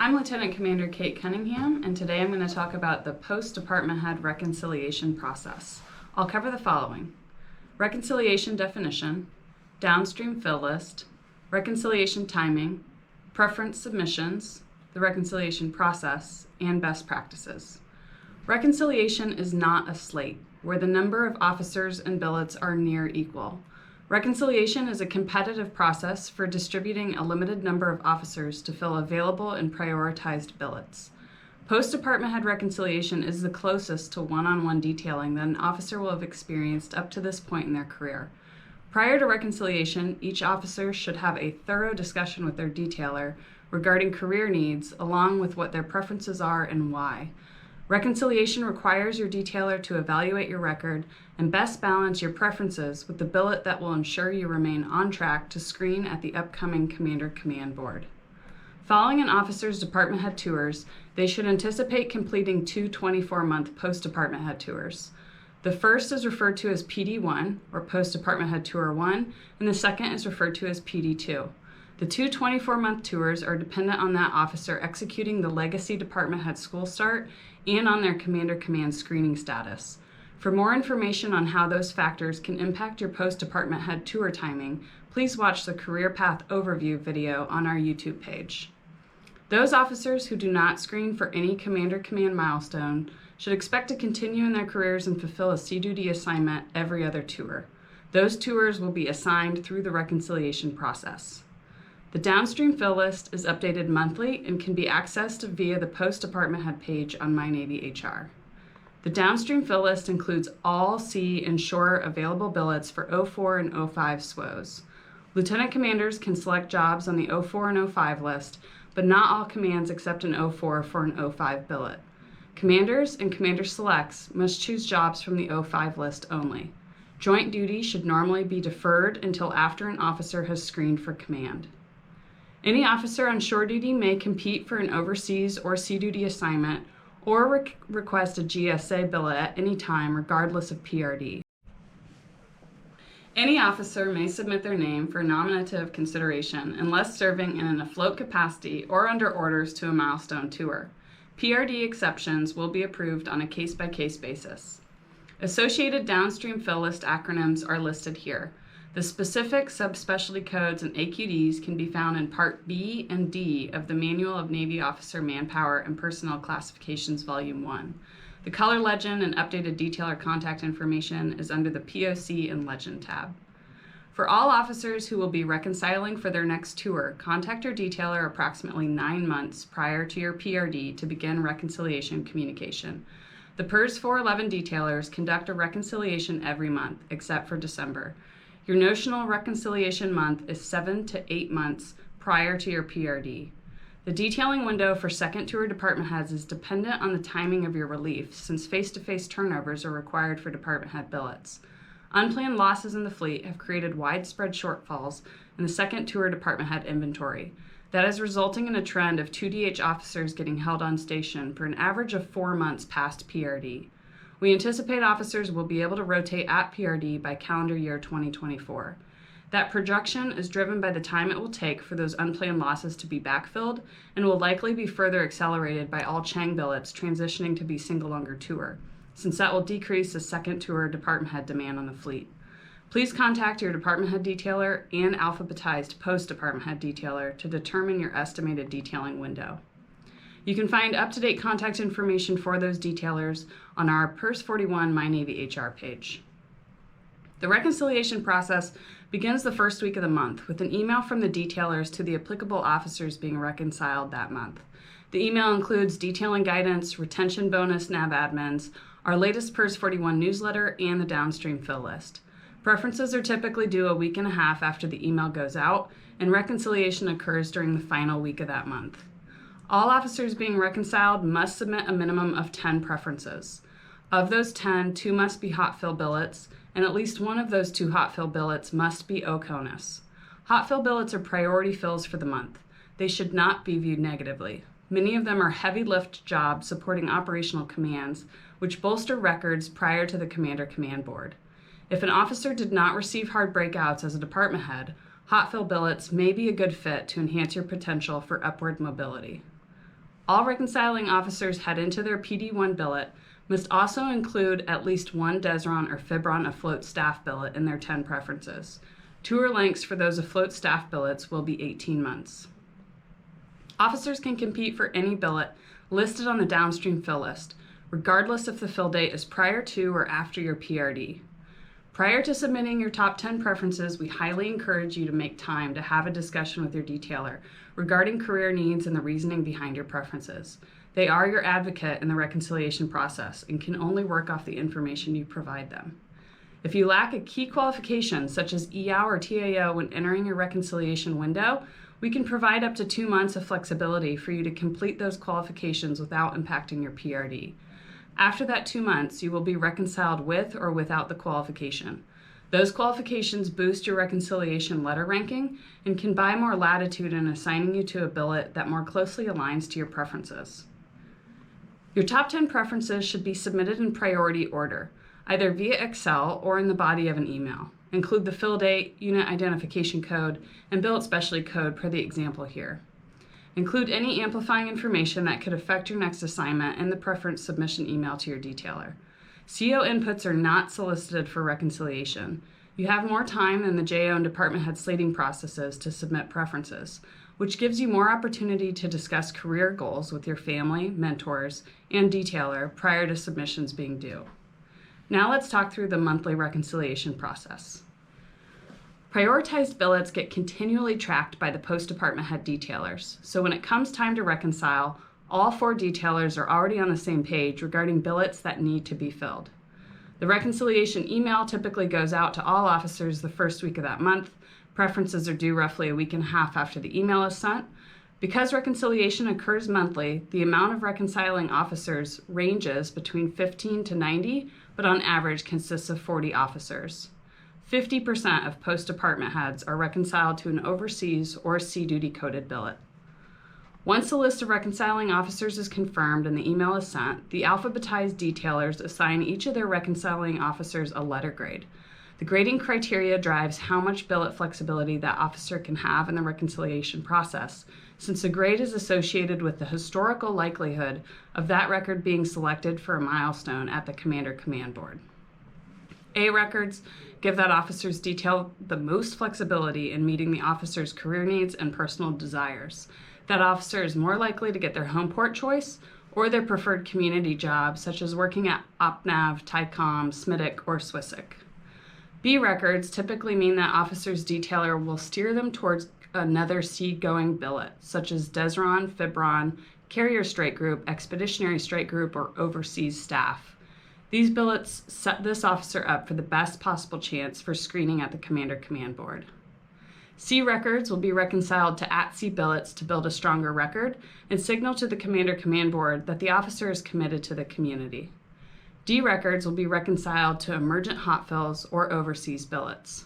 I'm Lieutenant Commander Kate Cunningham, and today I'm going to talk about the Post-Department Head Reconciliation process. I'll cover the following: reconciliation definition, downstream fill list, reconciliation timing, preference submissions, the reconciliation process, and best practices. Reconciliation is not a slate where the number of officers and billets are near equal. Reconciliation is a competitive process for distributing a limited number of officers to fill available and prioritized billets. Post-department head reconciliation is the closest to one-on-one detailing that an officer will have experienced up to this point in their career. Prior to reconciliation, each officer should have a thorough discussion with their detailer regarding career needs, along with what their preferences are and why. Reconciliation requires your detailer to evaluate your record and best balance your preferences with the billet that will ensure you remain on track to screen at the upcoming Commander Command Board. Following an officer's department head tours, they should anticipate completing two 24-month post-department head tours. The first is referred to as PD1, or Post-Department Head Tour 1, and the second is referred to as PD2. The two 24-month tours are dependent on that officer executing the Legacy Department Head School Start and on their Commander Command screening status. For more information on how those factors can impact your post-department head tour timing, please watch the Career Path Overview video on our YouTube page. Those officers who do not screen for any Commander Command milestone should expect to continue in their careers and fulfill a sea duty assignment every other tour. Those tours will be assigned through the reconciliation process. The downstream fill list is updated monthly and can be accessed via the Post-Department Head page on My Navy HR. The downstream fill list includes all sea and shore available billets for 04 and 05 SWOs. Lieutenant commanders can select jobs on the 04 and 05 list, but not all commands accept an 04 for an 05 billet. Commanders and commander selects must choose jobs from the 05 list only. Joint duty should normally be deferred until after an officer has screened for command. Any officer on shore duty may compete for an overseas or sea duty assignment or request a GSA billet at any time, regardless of PRD. Any officer may submit their name for nominative consideration unless serving in an afloat capacity or under orders to a milestone tour. PRD exceptions will be approved on a case-by-case basis. Associated downstream fill list acronyms are listed here. The specific subspecialty codes and AQDs can be found in Part B and D of the Manual of Navy Officer Manpower and Personnel Classifications Volume 1. The color legend and updated detailer contact information is under the POC and Legend tab. For all officers who will be reconciling for their next tour, contact your detailer approximately 9 months prior to your PRD to begin reconciliation communication. The PERS 411 detailers conduct a reconciliation every month, except for December. Your notional reconciliation month is 7 to 8 months prior to your PRD. The detailing window for second tour department heads is dependent on the timing of your relief, since face-to-face turnovers are required for department head billets. Unplanned losses in the fleet have created widespread shortfalls in the second tour department head inventory. That is resulting in a trend of 2DH officers getting held on station for an average of 4 months past PRD. We anticipate officers will be able to rotate at PRD by calendar year 2024. That projection is driven by the time it will take for those unplanned losses to be backfilled and will likely be further accelerated by all Chang billets transitioning to be single longer tour, since that will decrease the second tour department head demand on the fleet. Please contact your department head detailer and alphabetized post-department head detailer to determine your estimated detailing window. You can find up-to-date contact information for those detailers on our PERS 41 My Navy HR page. The reconciliation process begins the first week of the month with an email from the detailers to the applicable officers being reconciled that month. The email includes detailing guidance, retention bonus nav admins, our latest PERS 41 newsletter, and the downstream fill list. Preferences are typically due a week and a half after the email goes out, and reconciliation occurs during the final week of that month. All officers being reconciled must submit a minimum of 10 preferences. Of those 10, 2 must be hot fill billets, and at least one of those 2 hot fill billets must be OCONUS. Hot fill billets are priority fills for the month. They should not be viewed negatively. Many of them are heavy lift jobs supporting operational commands, which bolster records prior to the Commander Command Board. If an officer did not receive hard breakouts as a department head, hot fill billets may be a good fit to enhance your potential for upward mobility. All reconciling officers head into their PD1 billet must also include at least one Desron or Fibron afloat staff billet in their 10 preferences. Tour lengths for those afloat staff billets will be 18 months. Officers can compete for any billet listed on the Downstream fill list, regardless if the fill date is prior to or after your PRD. Prior to submitting your top 10 preferences, we highly encourage you to make time to have a discussion with your detailer regarding career needs and the reasoning behind your preferences. They are your advocate in the reconciliation process and can only work off the information you provide them. If you lack a key qualification, such as EOW or TAO, when entering your reconciliation window, we can provide up to 2 months of flexibility for you to complete those qualifications without impacting your PRD. After that 2 months, you will be reconciled with or without the qualification. Those qualifications boost your reconciliation letter ranking and can buy more latitude in assigning you to a billet that more closely aligns to your preferences. Your top 10 preferences should be submitted in priority order, either via Excel or in the body of an email. Include the fill date, unit identification code, and billet specialty code per the example here. Include any amplifying information that could affect your next assignment in the preference submission email to your detailer. CO inputs are not solicited for reconciliation. You have more time than the JO and department head slating processes to submit preferences, which gives you more opportunity to discuss career goals with your family, mentors, and detailer prior to submissions being due. Now let's talk through the monthly reconciliation process. Prioritized billets get continually tracked by the post-department head detailers, so when it comes time to reconcile, all 4 detailers are already on the same page regarding billets that need to be filled. The reconciliation email typically goes out to all officers the first week of that month. Preferences are due roughly a week and a half after the email is sent. Because reconciliation occurs monthly, the amount of reconciling officers ranges between 15 to 90, but on average consists of 40 officers. 50% of post-department heads are reconciled to an overseas or C-duty coded billet. Once the list of reconciling officers is confirmed and the email is sent, the alphabetized detailers assign each of their reconciling officers a letter grade. The grading criteria drives how much billet flexibility that officer can have in the reconciliation process, since the grade is associated with the historical likelihood of that record being selected for a milestone at the Commander Command Board. A records give that officer's detail the most flexibility in meeting the officer's career needs and personal desires. That officer is more likely to get their home port choice or their preferred community job, such as working at OpNav, TICOM, SMIDIC, or SWISIC. B records typically mean that officer's detailer will steer them towards another seagoing billet, such as Desron, Fibron, Carrier Strike Group, Expeditionary Strike Group, or Overseas Staff. These billets set this officer up for the best possible chance for screening at the Commander Command Board. C records will be reconciled to at-sea billets to build a stronger record and signal to the Commander Command Board that the officer is committed to the community. D records will be reconciled to emergent hot fills or overseas billets.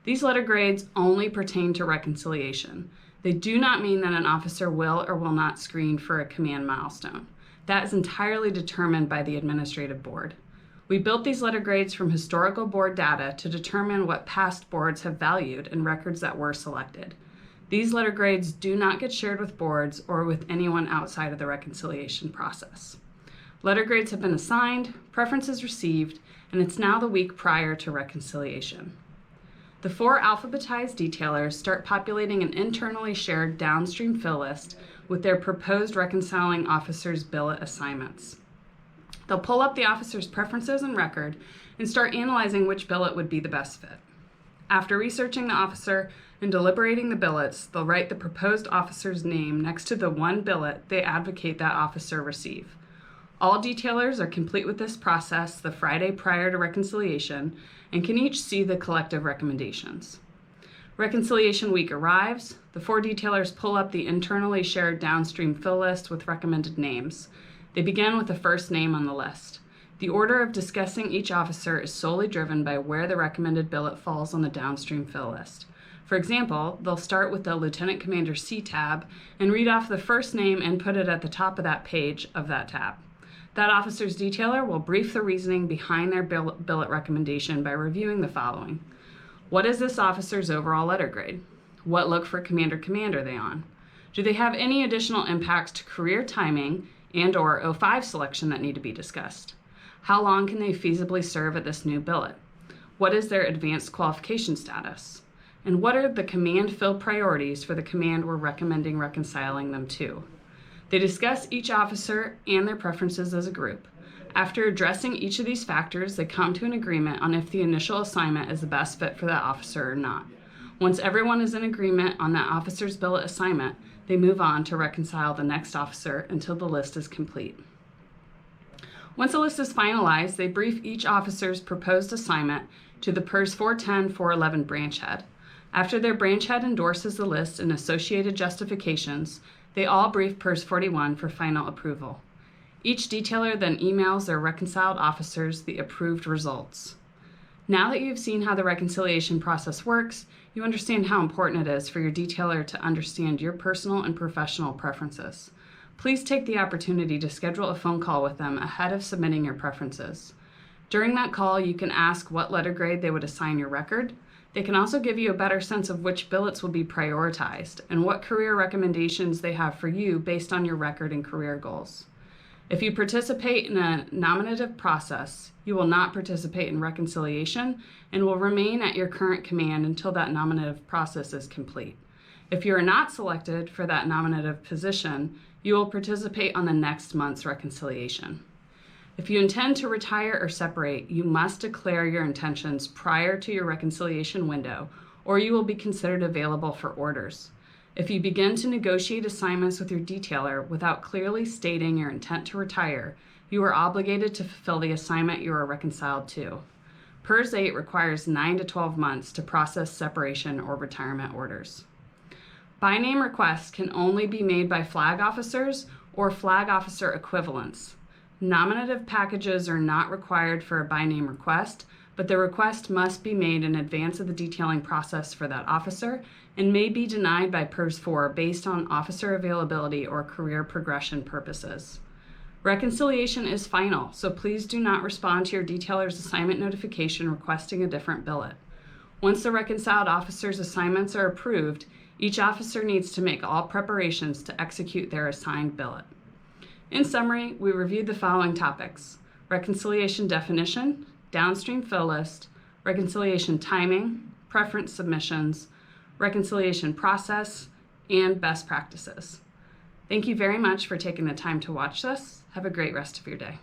These letter grades only pertain to reconciliation. They do not mean that an officer will or will not screen for a command milestone. That is entirely determined by the administrative board. We built these letter grades from historical board data to determine what past boards have valued in records that were selected. These letter grades do not get shared with boards or with anyone outside of the reconciliation process. Letter grades have been assigned, preferences received, and it's now the week prior to reconciliation. The 4 alphabetized detailers start populating an internally shared downstream fill list with their proposed reconciling officers' billet assignments. They'll pull up the officer's preferences and record and start analyzing which billet would be the best fit. After researching the officer and deliberating the billets, they'll write the proposed officer's name next to the one billet they advocate that officer receive. All detailers are complete with this process the Friday prior to reconciliation and can each see the collective recommendations. Reconciliation week arrives. The 4 detailers pull up the internally shared downstream fill list with recommended names. They begin with the first name on the list. The order of discussing each officer is solely driven by where the recommended billet falls on the downstream fill list. For example, they'll start with the Lieutenant Commander C tab and read off the first name and put it at the top of that page of that tab. That officer's detailer will brief the reasoning behind their billet recommendation by reviewing the following. What is this officer's overall letter grade? What look for commander command are they on? Do they have any additional impacts to career timing and/or O5 selection that need to be discussed? How long can they feasibly serve at this new billet? What is their advanced qualification status? And what are the command fill priorities for the command we're recommending reconciling them to? They discuss each officer and their preferences as a group. After addressing each of these factors, they come to an agreement on if the initial assignment is the best fit for that officer or not. Once everyone is in agreement on that officer's billet assignment, they move on to reconcile the next officer until the list is complete. Once a list is finalized, they brief each officer's proposed assignment to the PERS 410-411 branch head. After their branch head endorses the list and associated justifications, they all brief PERS 41 for final approval. Each detailer then emails their reconciled officers the approved results. Now that you've seen how the reconciliation process works, you understand how important it is for your detailer to understand your personal and professional preferences. Please take the opportunity to schedule a phone call with them ahead of submitting your preferences. During that call, you can ask what letter grade they would assign your record. They can also give you a better sense of which billets will be prioritized and what career recommendations they have for you based on your record and career goals. If you participate in a nominative process, you will not participate in reconciliation and will remain at your current command until that nominative process is complete. If you are not selected for that nominative position, you will participate on the next month's reconciliation. If you intend to retire or separate, you must declare your intentions prior to your reconciliation window, or you will be considered available for orders. If you begin to negotiate assignments with your detailer without clearly stating your intent to retire, you are obligated to fulfill the assignment you are reconciled to. PERS 8 requires 9 to 12 months to process separation or retirement orders. By name requests can only be made by flag officers or flag officer equivalents. Nominative packages are not required for a by name request, but the request must be made in advance of the detailing process for that officer and may be denied by PERS 4 based on officer availability or career progression purposes. Reconciliation is final, so please do not respond to your detailer's assignment notification requesting a different billet. Once the reconciled officer's assignments are approved, each officer needs to make all preparations to execute their assigned billet. In summary, we reviewed the following topics: reconciliation definition, downstream fill list, reconciliation timing, preference submissions, reconciliation process, and best practices. Thank you very much for taking the time to watch this. Have a great rest of your day.